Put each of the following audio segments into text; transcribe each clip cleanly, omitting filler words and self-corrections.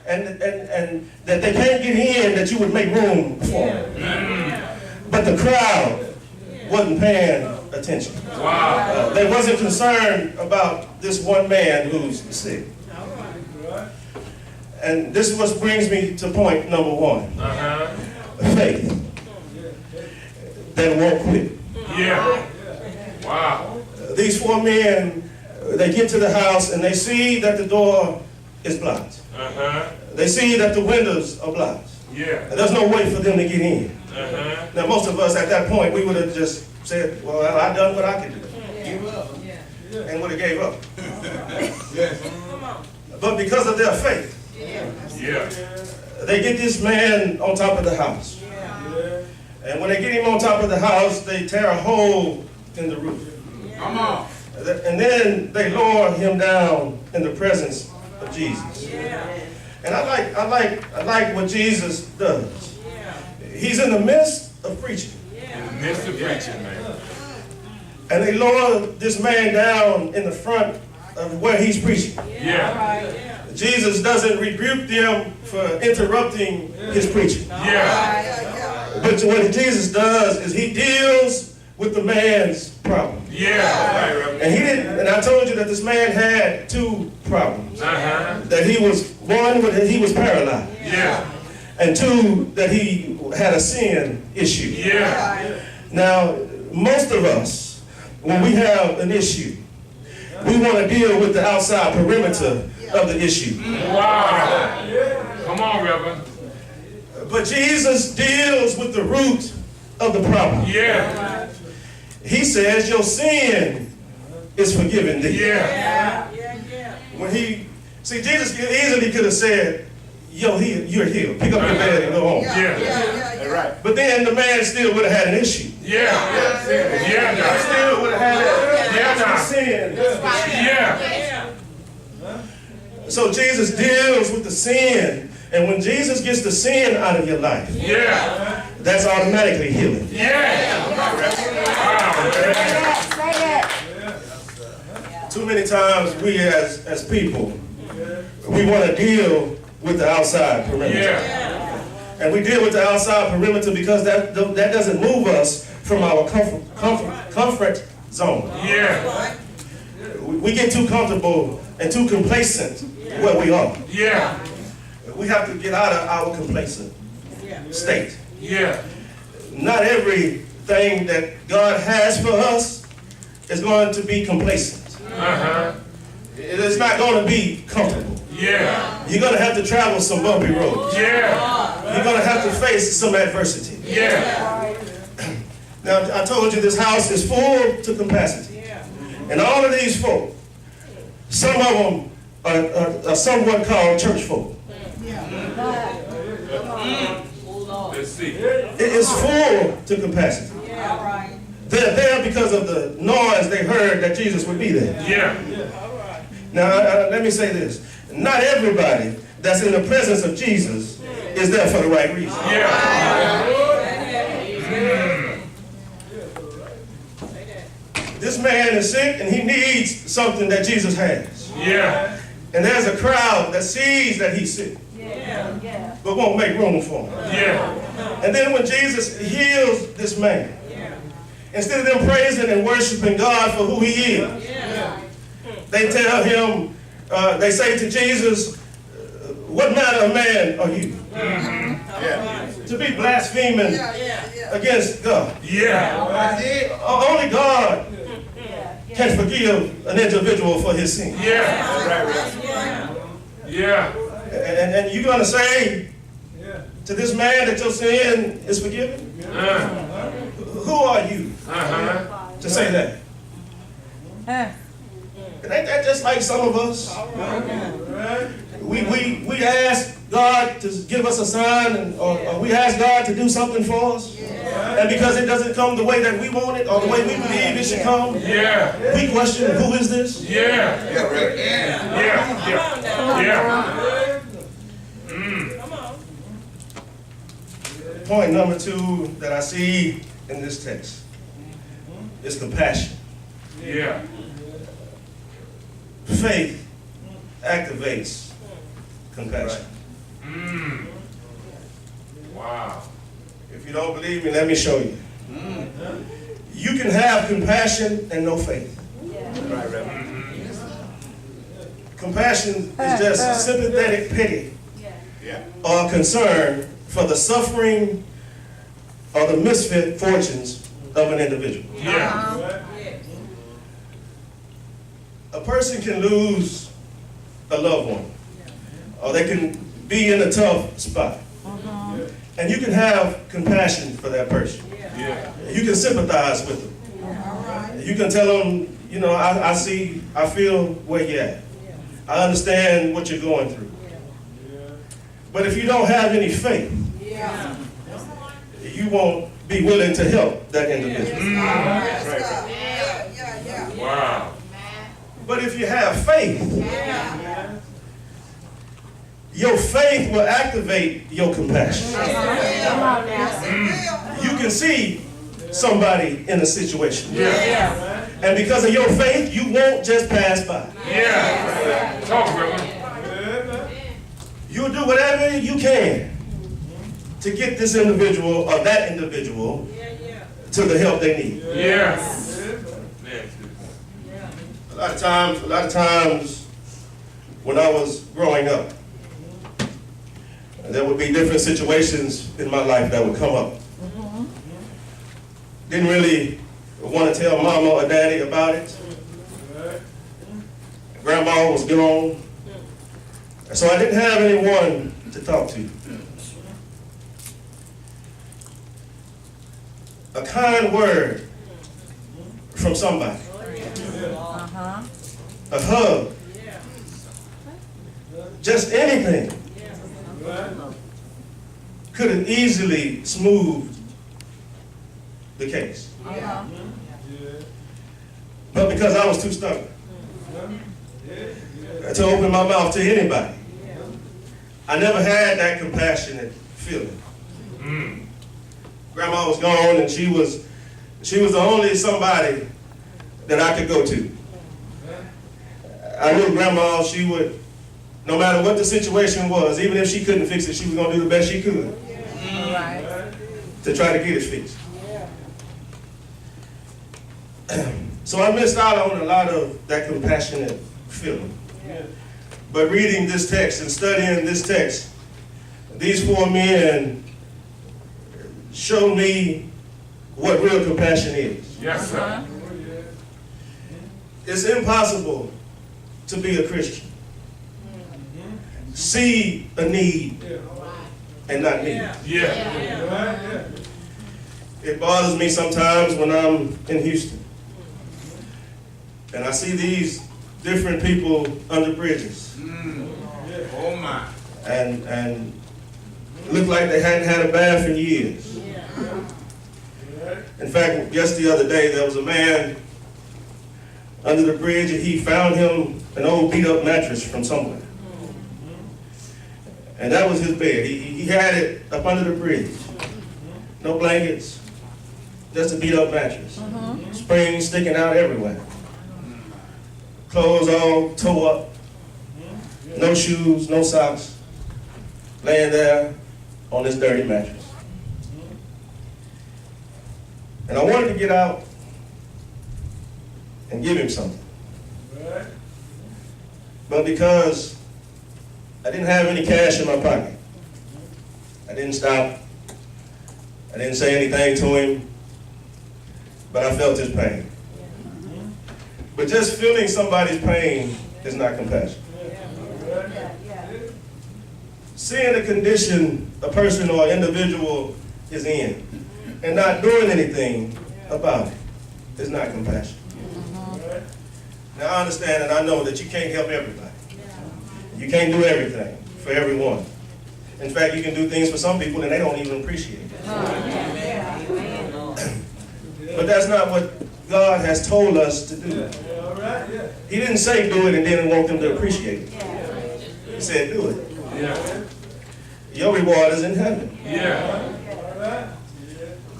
and that they can't get in, that you would make room for them. But the crowd wasn't paying attention. Wow. They wasn't concerned about this one man who's sick. And this is what brings me to point number one. Faith that won't quit. Yeah. Wow. These four men, they get to the house and they see that the door is blocked. They see that the windows are blocked. Yeah. And there's no way for them to get in. Now, most of us at that point, we would have just said, well, I done what I could do. Give up. And would have gave up. But because of their faith, they get this man on top of the house. And when they get him on top of the house, they tear a hole in the roof. Come on. And then they lower him down in the presence of Jesus. And I like what Jesus does. He's in the midst of preaching. In the midst of preaching, man. And they lower this man down in the front of where he's preaching. Yeah. Jesus doesn't rebuke them for interrupting his preaching. Yeah. But what Jesus does is he deals with the man's problem. Yeah. And he didn't. And I told you that this man had two problems. That he was, one, he was paralyzed. Yeah. And two, that he had a sin issue. Yeah. Now, most of us, when we have an issue, we want to deal with the outside perimeter of the issue. Wow. Come on, Reverend. But Jesus deals with the root of the problem. Yeah. He says your sin is forgiven thee. Yeah. When Jesus easily could have said, yo, you're healed. Pick up your bed and go home. Yeah. Right. But then the man still would have had an issue. Yeah. He still would have had sin. Yeah. So Jesus deals with the sin. And when Jesus gets the sin out of your life, that's automatically healing. Too many times we as people, we want to deal with the outside perimeter. And we deal with the outside perimeter because that doesn't move us from our comfort zone. We get too comfortable and too complacent where we are. We have to get out of our complacent state. Not everything that God has for us is going to be complacent. It's not going to be comfortable. You're going to have to travel some bumpy roads. You're going to have to face some adversity. Now, I told you this house is full to capacity. And all of these folk, some of them are somewhat called church folk. Let's see. It is full to capacity. They're there because of the noise they heard that Jesus would be there. Now, let me say this. Not everybody that's in the presence of Jesus is there for the right reason. This man is sick and he needs something that Jesus has. And there's a crowd that sees that he's sick, but won't make room for him. And then when Jesus heals this man, instead of them praising and worshiping God for who he is, they tell him, they say to Jesus, what manner of man are you? To be blaspheming against God. Only God can forgive an individual for his sin. And you're going to say to this man that your sin is forgiven? Who are you to say that? And ain't that just like some of us? We ask God to give us a sign, or we ask God to do something for us. And because it doesn't come the way that we want it, or the way we believe it should come, we question, who is this? Point number two that I see in this text is compassion. Faith activates compassion. Wow. If you don't believe me, let me show you. You can have compassion and no faith. Compassion is just sympathetic pity or concern for the suffering or the misfit fortunes of an individual. Yeah. A person can lose a loved one, or they can be in a tough spot. And you can have compassion for that person. Yeah. You can sympathize with them. You can tell them, you know, I see, I feel where you're at. I understand what you're going through. But if you don't have any faith, you won't be willing to help that individual. Wow. But if you have faith, your faith will activate your compassion. You can see somebody in a situation. And because of your faith, you won't just pass by. Yeah. Talk, Reverend. You'll do whatever you can to get this individual or that individual to the help they need. Yeah. A lot of times when I was growing up, there would be different situations in my life that would come up. Didn't really want to tell mama or daddy about it. Grandma was gone. So I didn't have anyone to talk to. A kind word from somebody. A hug. Just anything could have easily smoothed the case. But because I was too stubborn to open my mouth to anybody, I never had that compassionate feeling. Grandma was gone, and she was the only somebody that I could go to. I knew Grandma, she would, no matter what the situation was, even if she couldn't fix it, she was going to do the best she could to try to get it fixed. So I missed out on a lot of that compassionate feeling. But reading this text and studying this text, these four men showed me what real compassion is. Yes, sir. It's impossible to be a Christian. See a need and not need. Yeah. It bothers me sometimes when I'm in Houston and I see these different people under bridges. Oh my. And look like they hadn't had a bath in years. In fact, just the other day, there was a man under the bridge, and he found him an old beat-up mattress from somewhere. And that was his bed. He had it up under the bridge. No blankets, just a beat-up mattress. Springs sticking out everywhere. Clothes all tore up. No shoes, no socks. Laying there on this dirty mattress. And I wanted to get out and give him something. But because I didn't have any cash in my pocket, I didn't stop. I didn't say anything to him, but I felt his pain. But just feeling somebody's pain is not compassion. Seeing the condition a person or individual is in and not doing anything about it is not compassion. Now I understand and I know that you can't help everybody. You can't do everything for everyone. In fact, you can do things for some people and they don't even appreciate it. But that's not what God has told us to do. He didn't say do it and then want them to appreciate it. He said do it. Yeah. Your reward is in heaven. Yeah.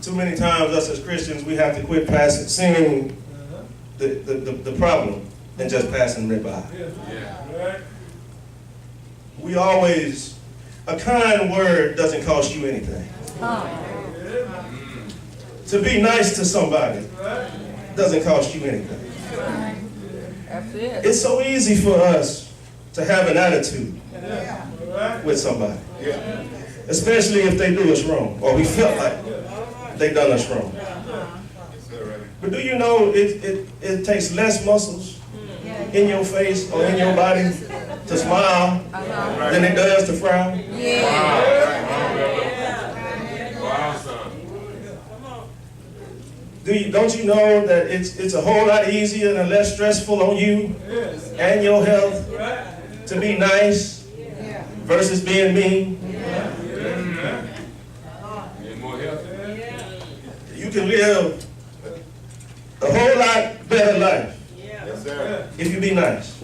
Too many times us as Christians, we have to quit seeing the problem and just passing it by. Yeah. We always, a kind word doesn't cost you anything. To be nice to somebody doesn't cost you anything. That's it. It's so easy for us to have an attitude with somebody, especially if they do us wrong, or we felt like they done us wrong. But do you know it takes less muscles in your face or in your body to smile than it does to frown? Wow, son. Don't you know that it's a whole lot easier and less stressful on you and your health to be nice versus being mean? Need more help? You can live a whole lot better life if you be nice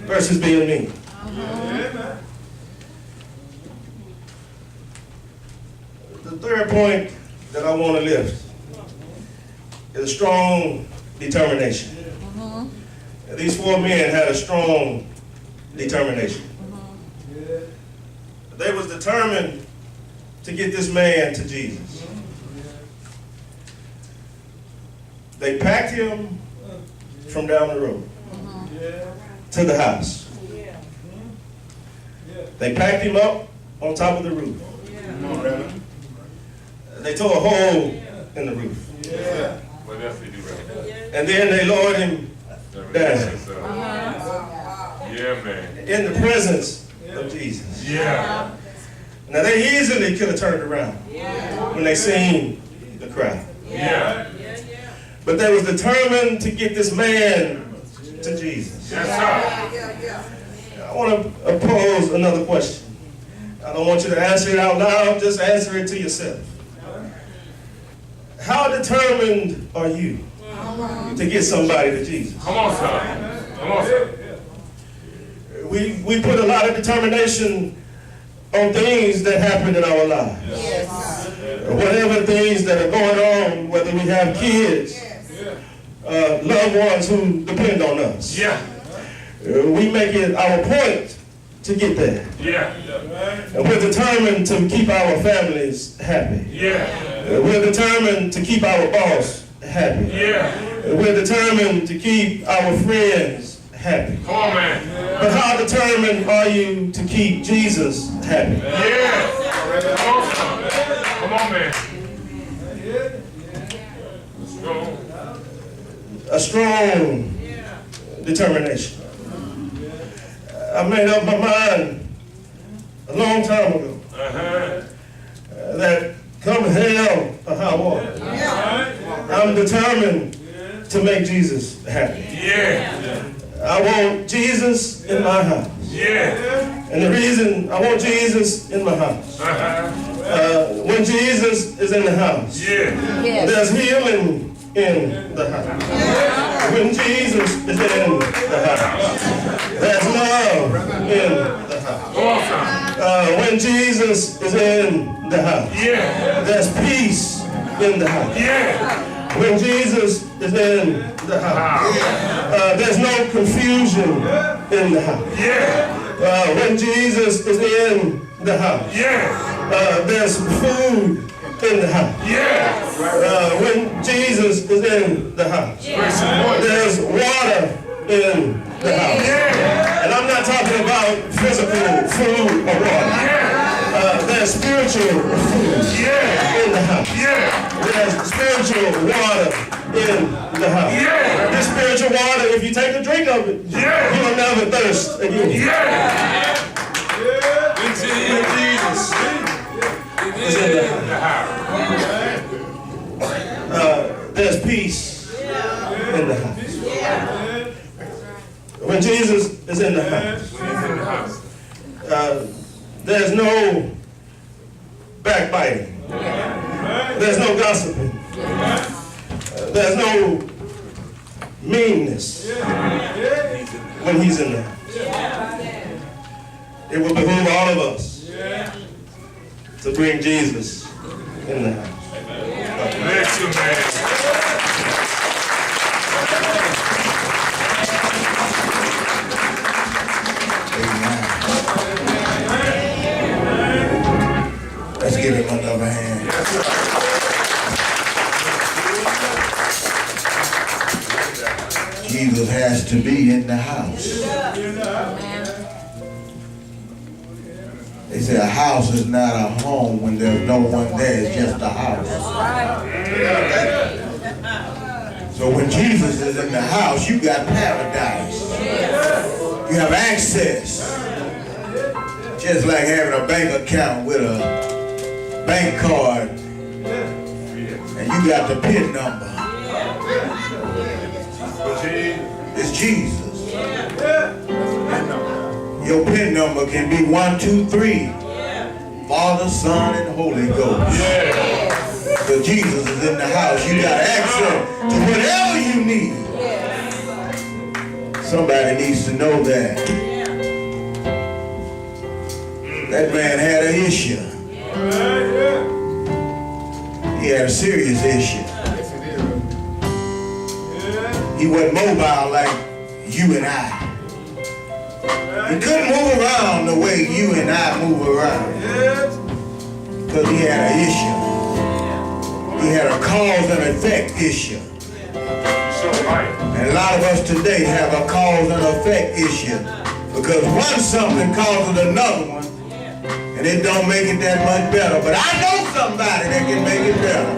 versus being mean. The third point that I want to lift is a strong determination. These four men had a strong determination. They was determined to get this man to Jesus. They packed him from down the road to the house. They packed him up on top of the roof. They tore a hole in the roof. What else we do, brother? And then they lowered him down Yeah, man. in the presence of Jesus. Yeah. Now they easily could have turned around when they seen the crowd. Yeah. But they was determined to get this man to Jesus. Yes, sir. I want to pose another question. I don't want you to answer it out loud, just answer it to yourself. How determined are you to get somebody to Jesus? Come on, son. Come on, son. We put a lot of determination on things that happen in our lives. Whatever things that are going on, whether we have kids, loved ones who depend on us. Yeah. We make it our point to get there. Yeah. And we're determined to keep our families happy. Yeah. We're determined to keep our boss happy. Yeah. We're determined to keep our friends happy. Come on, man. But how determined are you to keep Jesus happy? Yeah. Come on, son. Come on, man. Let's go. A strong determination. I made up my mind a long time ago that come hell or high water, I'm determined to make Jesus happy. Yeah. I want Jesus in my house. Yeah. And the reason I want Jesus in my house, when Jesus is in the house, Yeah. there's healing in the house. When Jesus is in the house, there's love in the house. Come on, son. When Jesus is in the house, Yeah. there's peace in the house. Yeah. When Jesus is in the house, there's no confusion in the house. Yeah. When Jesus is in the house, Yeah. there's food in the house. Yeah. When Jesus is in the house, there's water in the house. Yeah. And I'm not talking about physical food or water. There's spiritual food Yeah. in the house. Yeah. There's spiritual water in the house. Yeah. This spiritual water, if you take a drink of it, Yeah. you will never thirst again. Yeah. Jesus is in the house. There's peace in the house. When Jesus is in the house, there's no backbiting. There's no gossiping. There's no meanness when he's in the house. It will behoove all of us to bring Jesus in the house. Bless you, man. give him another hand. Yes, sir. Jesus has to be in the house. They say a house is not a home when there's no one there. It's just a house. So when Jesus is in the house, you got paradise. You have access. Just like having a bank account with a bank card and you got the PIN number. It's Jesus. Your PIN number can be 123. Father, Son, and Holy Ghost. So Jesus is in the house. You got access to whatever you need. Somebody needs to know that. That man had an issue. He had a serious issue. He wasn't mobile like you and I. He couldn't move around the way you and I move around. Because he had an issue. He had a cause and effect issue. And a lot of us today have a cause and effect issue. Because one something causes another one. And it don't make it that much better. But I know somebody that can make it better.